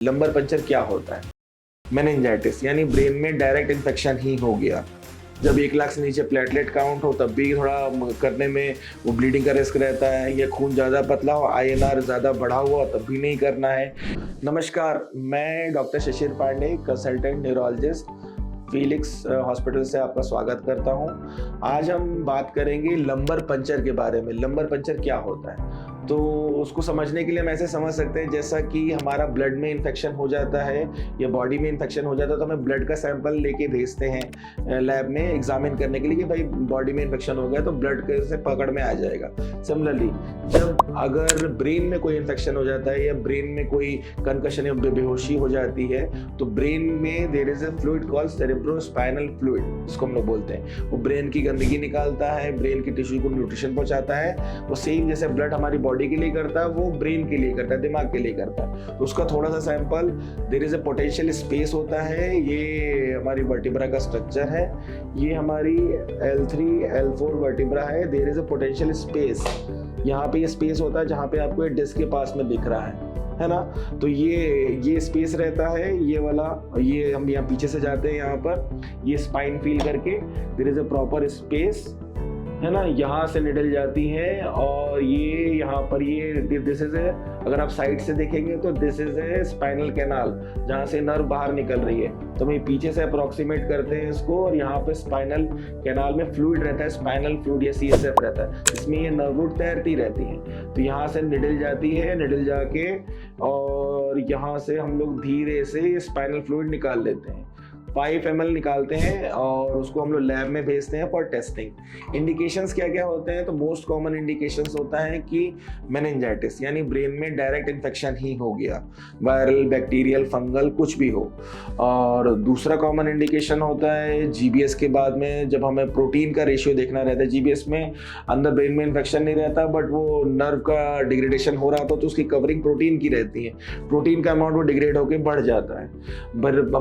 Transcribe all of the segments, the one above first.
Lumbar puncture क्या होता है? मेनिंजाइटिस यानी ब्रेन में डायरेक्ट इन्फेक्शन ही हो गया। जब 1 लाख से नीचे प्लेटलेट काउंट हो तब भी थोड़ा करने में वो ब्लीडिंग का रिस्क रहता है, या खून ज़्यादा पतला हो, आईएनआर ज़्यादा बढ़ा हुआ तब भी नहीं करना है। नमस्कार, मैं doctor Shishir Pandey, consultant neurologist, Felix hospital से आपका स्वागत करता हूं। आज हम बात करेंगे लंबर पंचर के बारे में। लंबर पंचर क्या होता है? तो उसको समझने के लिए हम ऐसे समझ सकते हैं जैसा कि हमारा ब्लड में इन्फेक्शन हो जाता है या बॉडी में इन्फेक्शन हो जाता है तो हमें ब्लड का सैंपल लेके भेजते हैं लैब में एग्जामिन करने के लिए कि भाई बॉडी में इन्फेक्शन हो गया, तो ब्लड से पकड़ में आ जाएगा। सिमिलरली जब अगर ब्रेन में कोई इन्फेक्शन हो जाता है या ब्रेन में कोई कंकशन या बेहोशी हो जाती है तो ब्रेन में there is a fluid called cerebrospinal fluid, जिसको हम लोग बोलते हैं। वो ब्रेन की गंदगी निकालता है, ब्रेन की टिश्यू को न्यूट्रिशन पहुंचाता है। वो सेम जैसे ब्लड हमारी बॉडी के लिए करता है वो ब्रेन के लिए करता है, दिमाग के लिए करता है। तो उसका थोड़ा सा sample, there is a potential space होता है। ये हमारी वर्टिब्रा का स्ट्रक्चर है, ये हमारी L3 L4 वर्टिब्रा है। There is a potential space, यहाँ पे ये स्पेस होता है जहाँ पे आपको ये डिस्क के पास में दिख रहा है ना। तो ये स्पेस रहता है, ये वाला, ये हम यहाँ पीछे से जाते हैं, यहाँ पर ये स्पाइन फील करके there is a proper space, है ना। यहाँ से निडल जाती है और ये यहाँ पर ये दिस इज है, अगर आप साइड से देखेंगे तो दिस इज है स्पाइनल कैनाल, जहाँ से नर्व बाहर निकल रही है। तो हम पीछे से अप्रोक्सीमेट करते हैं इसको, और यहाँ पे स्पाइनल कैनाल में फ्लूइड रहता है, स्पाइनल फ्लूइड या CSF रहता है, इसमें ये नर्व रूट तैरती रहती है। तो यहाँ से निडल जाती है, निडल जाके और यहाँ से हम लोग धीरे से स्पाइनल फ्लूइड निकाल लेते हैं। 5 ml निकालते हैं और उसको हम लोग लैब में भेजते हैं फॉर टेस्टिंग। इंडिकेशंस क्या क्या होते हैं? तो मोस्ट कॉमन इंडिकेशंस होता है कि मेनिंजाइटिस यानी ब्रेन में डायरेक्ट इन्फेक्शन ही हो गया, वायरल, बैक्टीरियल, फंगल, कुछ भी हो। और दूसरा कॉमन इंडिकेशन होता है GBS के बाद में, जब हमें प्रोटीन का रेशियो देखना रहता है। GBS में अंदर ब्रेन में इन्फेक्शन नहीं रहता बट वो नर्व का डिग्रेडेशन हो रहा था तो उसकी कवरिंग प्रोटीन की रहती है, प्रोटीन का अमाउंट वो डिग्रेड होकर बढ़ जाता है।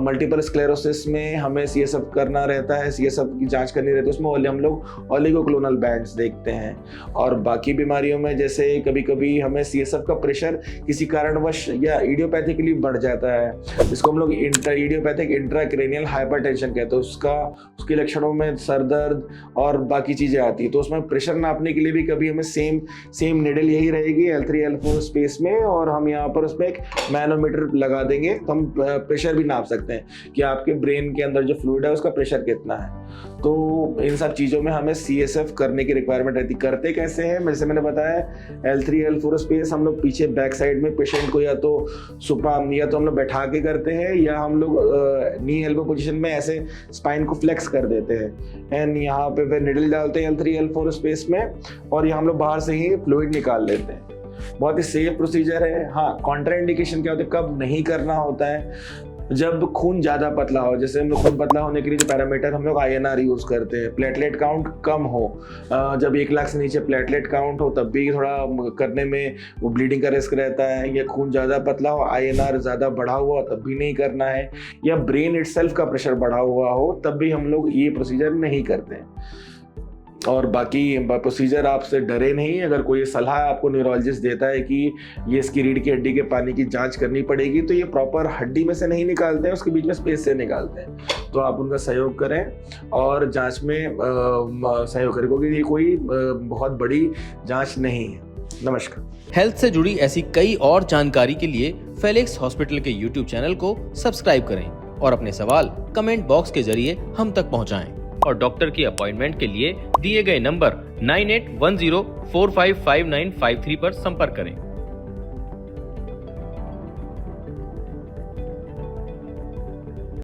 मल्टीपल स्क्लेरोसिस में हमें CSF करना रहता है, CSF की जांच करनी रहती है, उसमें हम लोग ओलिगोक्लोनल बैंड्स देखते हैं। और बाकी बीमारियों में जैसे कभी कभी हमें CSF का प्रेशर किसी कारणवश या इडियोपैथिकली बढ़ जाता है, जिसको हम लोग इडियोपैथिक इंट्राक्रैनियल हाइपरटेंशन कहते हैं। उसके लक्षणों में सर दर्द और बाकी चीजें आती है। तो उसमें प्रेशर नापने के लिए भी कभी हमें सेम निडल यही रहेगी L3 L4 स्पेस में, और हम यहाँ पर उसमें एक मैनोमीटर लगा देंगे तो हम प्रेशर भी नाप सकते हैं कि आपके ब्रेन के अंदर जो फ्लूइड है उसका प्रेशर कितना है। तो इन सब चीज़ों में हमें CSF करने की रिक्वायरमेंट रहती। करते कैसे हैं? जैसे मैंने बताया L3 L4 स्पेस हम लोग पीछे बैक साइड में पेशेंट को या तो सुप्राम या तो हम लोग बैठा के करते हैं, या हम लोग नी एल्बो पोजीशन में ऐसे स्पाइन को फ्लेक्स कर देते हैं एंड यहाँ पे फिर निडल डालते हैं L3 L4 स्पेस में, और यहाँ हम लोग बाहर से ही फ्लूइड निकाल लेते हैं। बहुत ही सेफ प्रोसीजर है। हाँ, कॉन्ट्राइंडिकेशन क्या होता है, कब नहीं करना होता है? जब खून ज़्यादा पतला हो, जैसे हम लोग खून पतला होने के लिए जो पैरामीटर हम लोग INR यूज़ करते हैं, प्लेटलेट काउंट कम हो, जब 1 लाख से नीचे प्लेटलेट काउंट हो तब भी थोड़ा करने में वो ब्लीडिंग का रिस्क रहता है, या खून ज़्यादा पतला हो, INR ज़्यादा बढ़ा हुआ तब भी नहीं करना है, या ब्रेन इटसेल्फ का प्रेशर बढ़ा हुआ हो तब भी हम लोग ये प्रोसीजर नहीं करते हैं। और बाकी प्रोसीजर आपसे डरे नहीं। अगर कोई सलाह आपको न्यूरोलॉजिस्ट देता है कि ये इसकी रीढ़ की हड्डी के पानी की जांच करनी पड़ेगी, तो ये प्रॉपर हड्डी में से नहीं निकालते हैं, उसके बीच में स्पेस से निकालते हैं। तो आप उनका सहयोग करें और जांच में सहयोग करें, क्योंकि ये कोई बहुत बड़ी जांच नहीं है। नमस्कार। हेल्थ से जुड़ी ऐसी कई और जानकारी के लिए फेलिक्स हॉस्पिटल के YouTube चैनल को सब्सक्राइब करें और अपने सवाल कमेंट बॉक्स के जरिए हम तक पहुंचाएं। और डॉक्टर की अपॉइंटमेंट के लिए दिए गए नंबर 9810455953 पर संपर्क करें।